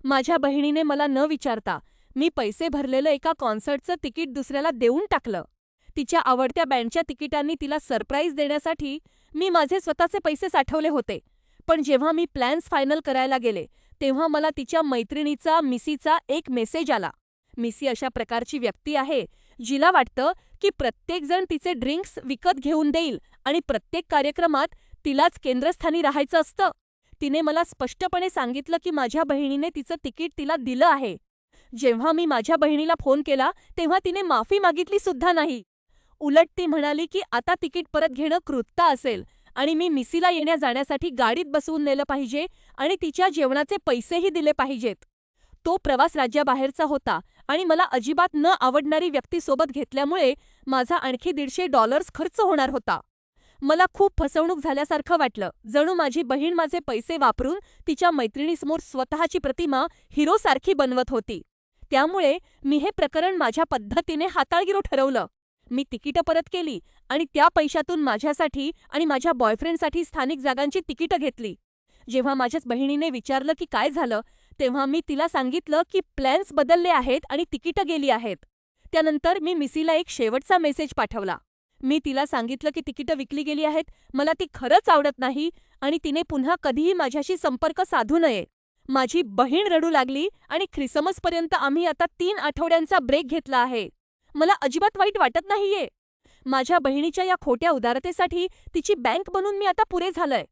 माझ्या बहिणीने मला न विचारता मी पैसे भरलेलं एका कॉन्सर्टचं तिकीट दुसऱ्याला देऊन टाकलं. तिच्या आवडत्या बँडच्या तिकिटांनी तिला सरप्राईज देण्यासाठी मी माझे स्वतःचे पैसे साठवले होते. पण जेव्हा मी प्लॅन्स फायनल करायला गेले, तेव्हा मला तिच्या मैत्रिणीचा मिसीचा एक मेसेज आला. मिसी अशा प्रकारची व्यक्ती आहे, जिला वाटतं की प्रत्येकजण तिचे ड्रिंक्स विकत घेऊन देईल आणि प्रत्येक कार्यक्रमात तिलाच केंद्रस्थानी राहायचं असतं. तिने मला स्पष्टपणे सांगितलं की माझ्या बहिणीने तिचं तिकीट तिला दिलं आहे. जेव्हा मी माझ्या बहिणीला फोन केला, तेव्हा तिने माफी मागितली सुद्धा नाही. उलट ती म्हणाली की आता तिकीट परत घेणं कृत्य असेल आणि मी मिसीला येण्या-जाण्यासाठी गाडीत बसवून नेलं पाहिजे आणि तिच्या जेवणाचे पैसेही दिले पाहिजेत. तो प्रवास राज्याबाहेरचा होता आणि मला अजिबात न आवडणारी व्यक्ती सोबत घेतल्यामुळे माझा आणखी $150 खर्च होणार होता. मला खूप फसवणूक झाल्यासारखं वाटलं, जणू माझी बहीण माझे पैसे वापरून तिच्या मैत्रिणीसमोर स्वतःची प्रतिमा हिरोसारखी बनवत होती. त्यामुळे मी हे प्रकरण माझ्या पद्धतीने हाताळगिरो ठरवलं. मी तिकीटं परत केली आणि त्या पैशातून माझ्यासाठी आणि माझ्या बॉयफ्रेंडसाठी स्थानिक जागांची तिकीटं घेतली. जेव्हा माझ्याच बहिणीने विचारलं की काय झालं, तेव्हा मी तिला सांगितलं की प्लॅन्स बदलले आहेत आणि तिकीटं गेली आहेत. त्यानंतर मी मिसीला एक शेवटचा मेसेज पाठवला. मी तिला सांगितलं की तिकीटं विकली गेली आहेत, मला ती खरंच आवडत नाही आणि तिने पुन्हा कधीही माझ्याशी संपर्क साधू नये. माझी बहीण रडू लागली आणि ख्रिसमसपर्यंत आम्ही आता 3 आठवड्यांचा ब्रेक घेतला आहे. मला अजिबात वाईट वाटत नाहीये. माझ्या बहिणीच्या या खोट्या उदारतेसाठी तिची बँक बनून मी आता पुरे झालोय.